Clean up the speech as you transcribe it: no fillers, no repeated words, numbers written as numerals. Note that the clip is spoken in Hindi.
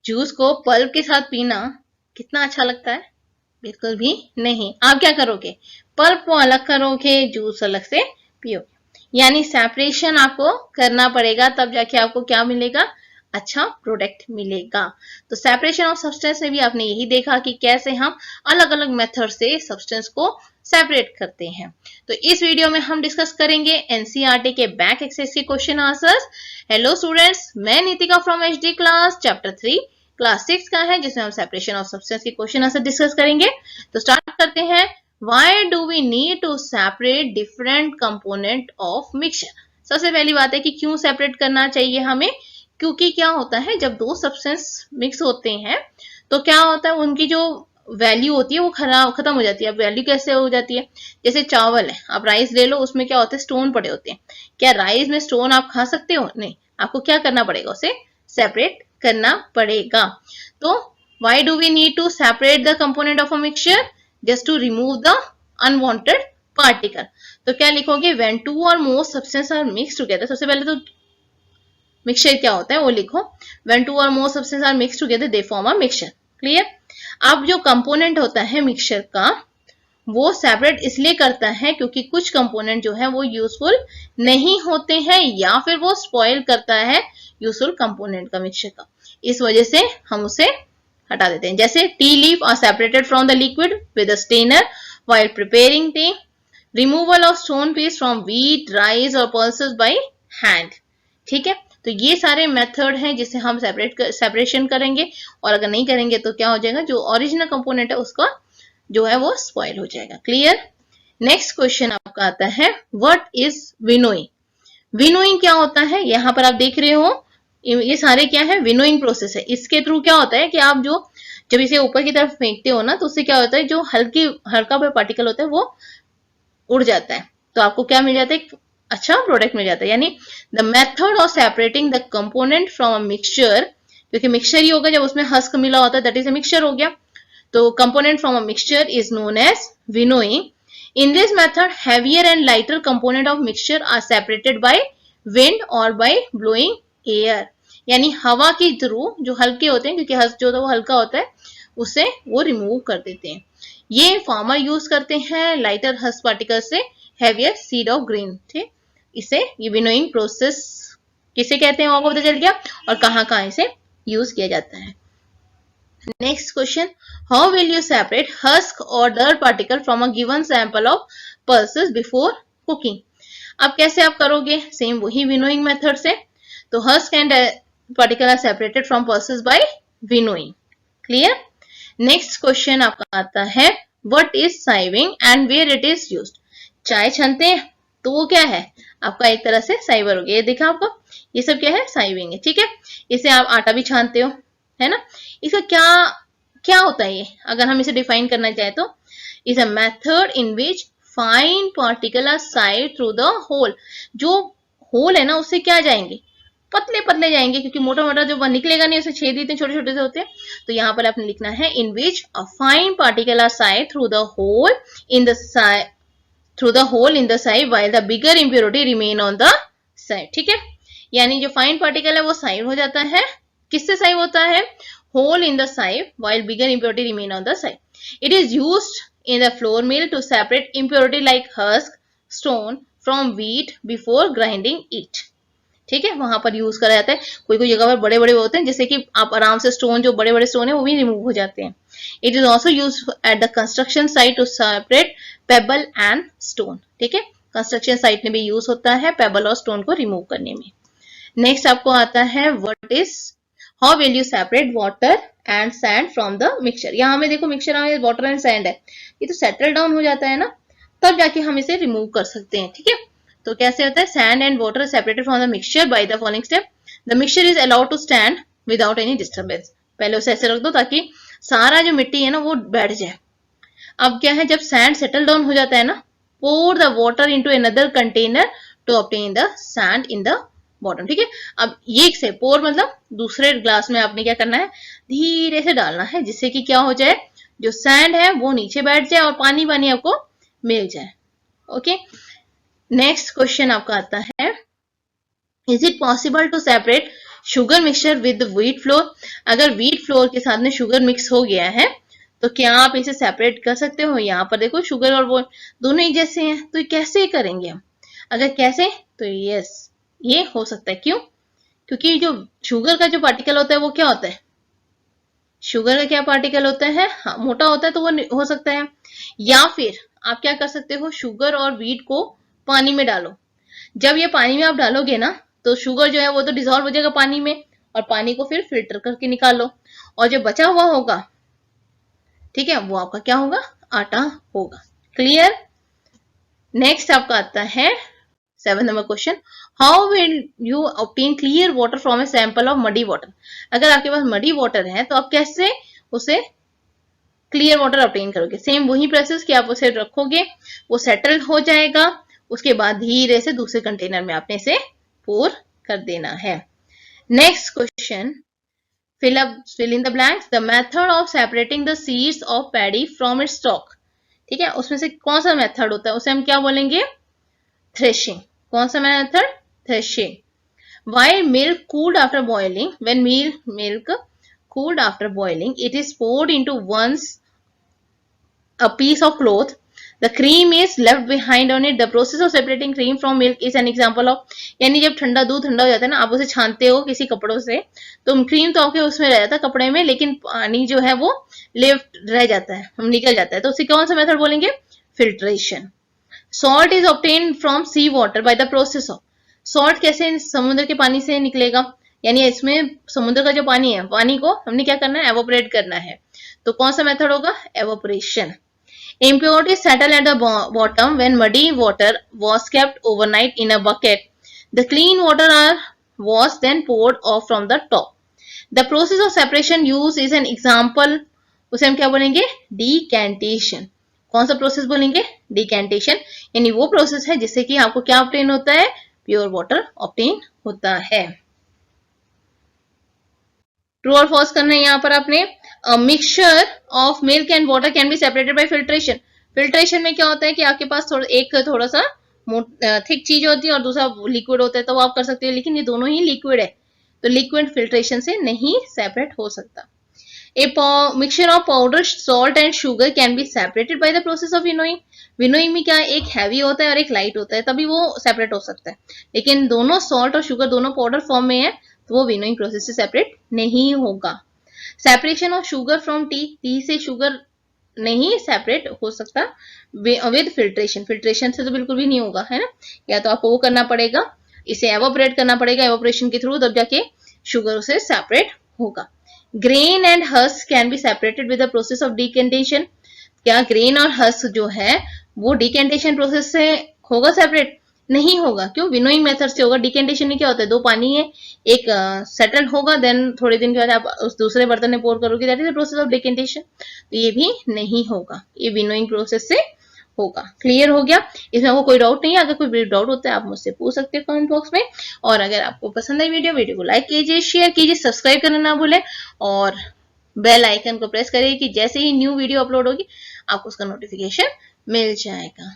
जूस को पल्प के साथ पीना कितना अच्छा लगता है? बिल्कुल भी नहीं। आप क्या करोगे? पल्प को अलग करोगे, जूस अलग से पियोगे। यानी सेपरेशन आपको करना पड़ेगा, तब जाके आपको क्या मिलेगा? अच्छा प्रोडक्ट मिलेगा। तो सेपरेशन ऑफ सब्सटेंस में भी आपने यही देखा कि कैसे हम अलग अलग मेथड से सब्सटेंस को सेपरेट करते हैं। तो इस वीडियो में हम डिस्कस करेंगे एनसीईआरटी के बैक एक्सरसाइज के क्वेश्चन आंसर्स। हेलो स्टूडेंट्स, मैं Nitika from HD class, chapter 3 class 6 का है, जिसमें हम सेपरेशन ऑफ सब्सटेंस के क्वेश्चन आंसर डिस्कस करेंगे। तो स्टार्ट करते हैं। Why do we need to separate different component of mixture? सबसे पहली बात है कि क्यों सेपरेट करना चाहिए हमें? क्योंकि क्या होता है, जब दो सब्सटेंस मिक्स होते हैं तो क्या होता है, उनकी जो वैल्यू होती है वो खत्म हो जाती है। अब वैल्यू कैसे हो जाती है? जैसे चावल है, आप राइस ले लो, उसमें क्या होते हैं? स्टोन पड़े होते हैं। क्या राइस में स्टोन आप खा सकते हो? नहीं, आपको क्या करना पड़ेगा? उसे सेपरेट करना पड़ेगा। तो why do we need to separate the component of a mixture? Just to remove the unwanted particle. तो क्या लिखोगे? when two or more substances are mixed together. सबसे पहले तो मिक्सचर क्या होता है वो लिखो। when two or more substances are mixed together they form a mixture. Clear? अब जो कंपोनेंट होता है मिक्सचर का, वो सेपरेट इसलिए करता है क्योंकि कुछ कंपोनेंट जो है वो यूजफुल नहीं होते हैं, या फिर वो स्पॉइल करता है यूजफुल कंपोनेंट का, मिक्सचर का। इस वजह से हम उसे हटा देते हैं। जैसे tea leaf are separated from the liquid with a strainer while preparing tea, removal of stone piece from wheat, rice और पल्सेस बाय हैंड। ठीक है, तो ये सारे मेथड हैं जिससे हम सेपरेशन करेंगे, और अगर नहीं करेंगे तो क्या हो जाएगा? जो ओरिजिनल कंपोनेंट है उसका जो है वो स्पॉइल हो जाएगा। क्लियर? नेक्स्ट क्वेश्चन आपका आता है, व्हाट इज विनोइंग? विनोइंग क्या होता है? यहाँ पर आप देख रहे हो ये सारे क्या है? विनोइंग प्रोसेस है। इसके थ्रू क्या होता है कि आप जब इसे ऊपर की तरफ फेंकते हो ना, तो उससे क्या होता है, जो हल्का पार्टिकल होता है वो उड़ जाता है, तो आपको क्या मिल जाता है? अच्छा प्रोडक्ट मिल जाता है। यानी the method of separating the component from a mixture, क्योंकि मिक्सचर ही होगा जब उसमें हस्क मिला होता है, दैट इज अ मिक्सचर हो गया। तो component from a mixture is known as winnowing. In this method, heavier and lighter component of mixture are separated by wind or by blowing air. यानी हवा के थ्रू जो हल्के होते हैं, क्योंकि हस्क जो होता है वो हल्का होता है, उसे वो रिमूव कर देते हैं। ये फार्मर यूज करते हैं लाइटर हस्क पार्टिकल से हैवियर सीड ऑफ ग्रेन। ठीक, इसे ये विनोइंग प्रोसेस किसे कहते हैं आपको पता चल गया, और कहाँ कहाँ इसे यूज किया जाता है। Next question, how will you separate husk or dirt particle from a given sample of pulses before cooking? अब कैसे आप करोगे? सेम वही विनोइंग मेथड से। तो husk and particle are separated from pulses by winnowing. Clear? Next question आपका आता है, what is sieving and where it is used? चाय छानते हैं तो वो क्या है? आपका एक तरह से साइवर हो गया। ये देखा आपको, ये सब क्या है? साइविंग है। ठीक है, इसे आप आटा भी छानते हो, है ना? इसका क्या होता है ये? अगर हम इसे डिफाइन करना चाहे तो is a method in which fine particle are side through the hole. जो होल है ना, उससे क्या जाएंगे? पतले पतले जाएंगे, क्योंकि मोटा मोटा जो निकलेगा नहीं, उसे छेद इतने छोटे छोटे से होते हैं। तो यहाँ पर आपने लिखना है in which a fine particle are side through the hole in the side while the bigger impurity remain on the side. ठीक है, यानी जो फाइन पार्टिकल है वो साइड हो जाता है। किससे साइड होता है? hole in the sieve while bigger impurity remain on the side. It is used in the flour mill to separate impurity like husk, stone from wheat before grinding it. ठीक है, वहां पर यूज करा जाता है। कोई कोई जगह पर बड़े बड़े होते हैं, जैसे कि आप आराम से स्टोन, जो बड़े बड़े स्टोन है वो भी रिमूव हो जाते हैं। It is also use at the construction site to separate pebble and stone. ठीक है, कंस्ट्रक्शन साइट में भी यूज होता है पेबल और स्टोन को रिमूव करने में। नेक्स्ट आपको आता है, what is how will you separate water and sand from the mixture? यहाँ में देखो मिक्सचर में वाटर एंड सैंड है, ये तो सेटल डाउन हो जाता है ना, तब जाके हम इसे रिमूव कर सकते हैं। ठीक है, तो कैसे होता है? Sand and water separated from the mixture by the following step. The mixture is allowed to stand without any disturbance. पहले उसे ऐसे रख दो ताकि सारा जो मिट्टी है ना वो बैठ जाए। अब क्या है, जब सैंड सेटल डाउन हो जाता है ना, pour the water into another container to obtain the sand in the bottom. ठीक है, अब ये से pour मतलब दूसरे ग्लास में आपने क्या करना है? धीरे से डालना है, जिससे कि क्या हो जाए, जो सैंड है वो नीचे बैठ जाए और पानी पानी आपको मिल जाए। ओके, नेक्स्ट क्वेश्चन आपका आता है, is it possible to separate sugar mixture with wheat flour, अगर व्हीट फ्लोर के साथ में शुगर मिक्स हो गया है तो क्या आप इसे सेपरेट कर सकते हो? यहाँ पर देखो शुगर और वो दोनों एक जैसे हैं, तो कैसे करेंगे हम? अगर कैसे, तो यस ये हो सकता है। क्यों? क्योंकि जो शुगर का जो पार्टिकल होता है वो क्या होता है? शुगर का क्या पार्टिकल होता है? हाँ, मोटा होता है, तो वो हो सकता है। या फिर आप क्या कर सकते हो, शुगर और व्हीट को पानी में डालो। जब ये पानी में आप डालोगे ना, तो शुगर जो है वो तो डिजोल्व हो जाएगा पानी में, और पानी को फिर फिल्टर करके निकालो, और जो बचा हुआ होगा, ठीक है, वो आपका क्या होगा? आटा होगा। क्लियर? नेक्स्ट आपका आता है 7 number question, how will you obtain clear water from a sample of muddy water. अगर आपके पास मडी वाटर है तो आप कैसे उसे क्लियर वाटर ऑब्टेन करोगे? सेम वही प्रोसेस कि आप उसे रखोगे, वो सेटल हो जाएगा, उसके बाद धीरे से दूसरे कंटेनर में आपने इसे पोर कर देना है। Next question, fill in the blanks, the method of separating the seeds of paddy from its stalk। ठीक है, उसमें से कौन सा मेथड होता है, उसे हम क्या बोलेंगे? थ्रेशिंग। कौन सा method? Threshing. While milk cooled after boiling, when milk cooled after boiling, it is poured into a piece of cloth. The cream is left behind on it. The process of separating cream from milk is an example of, यानी जब ठंडा दूध ठंडा हो जाता है ना, आप उसे छानते हो किसी कपड़ों से, तो क्रीम तो आपके उसमें रह जाता है कपड़े में, लेकिन पानी जो है वो लेफ्ट रह जाता है, हम निकल जाता है, तो उसे कौन सा मेथड बोलेंगे? Filtration. Salt is obtain from sea water by the process of, salt कैसे समुद्र के पानी से निकलेगा? यानी इसमें समुद्र का जो पानी है, पानी को हमने क्या करना है? एवोपरेट करना है, तो कौन सा मेथड होगा? Evaporation. Impurities settle at the bottom when muddy water was kept overnight in a bucket. The clean water was then poured off from the top. The process of separation used is an example. उसे हम क्या बोलेंगे? Decantation. कौन सा प्रोसेस बोलेंगे? Decantation. यानी वो प्रोसेस है जिससे कि आपको क्या ऑब्टेन होता है? प्योर वाटर ऑब्टेन होता है। ट्रू और फॉल्स करना है यहाँ पर आपने। Mixture of milk and water can be separated by filtration. Filtration में क्या होता है कि आपके पास थोड़ा सा थिक चीज होती है और दूसरा लिक्विड होता है, तो वो आप कर सकते हो, लेकिन ये दोनों ही लिक्विड है, तो लिक्विड फिल्ट्रेशन से नहीं सेपरेट हो सकता। A mixture of powder salt and sugar can be separated by the process of winnowing. Winnowing में क्या है? एक हैवी होता है और एक लाइट होता है, तभी वो सेपरेट हो सकता है, लेकिन दोनों सॉल्ट और शुगर दोनों पाउडर फॉर्म में है, तो वो विनोइंग प्रोसेस से सेपरेट नहीं होगा। Separation of sugar from T, T से शुगर नहीं सेपरेट हो सकता विद फिल्ट्रेशन। फिल्ट्रेशन से तो बिल्कुल भी नहीं होगा, है ना? या तो आपको वो करना पड़ेगा, इसे एवोपरेट करना पड़ेगा, एवोपरेशन के थ्रू, तब जाके शुगर से सेपरेट होगा। Grain and husk can be separated with the process of decantation. क्या ग्रेन और हस्क जो है वो डिकेंटेशन प्रोसेस से होगा सेपरेट? नहीं होगा। क्यों? विनोइंग मेथड से होगा। डिकेंटेशन में क्या होता है? दो पानी है, एक सेटल होगा, देन थोड़े दिन के बाद आप उस दूसरे बर्तन में पोर करोगे, that is the process of decantation. तो ये भी नहीं होगा, ये विनोइंग प्रोसेस से होगा। क्लियर हो गया? इसमें आपको कोई डाउट नहीं है? अगर कोई डाउट होता है आप मुझसे पूछ सकते हो कमेंट बॉक्स में। और अगर आपको पसंद आई वीडियो को लाइक कीजिए, शेयर कीजिए, सब्सक्राइब करना ना भूलें, और बेल आइकन को प्रेस करिए कि जैसे ही न्यू वीडियो अपलोड होगी आपको उसका नोटिफिकेशन मिल जाएगा।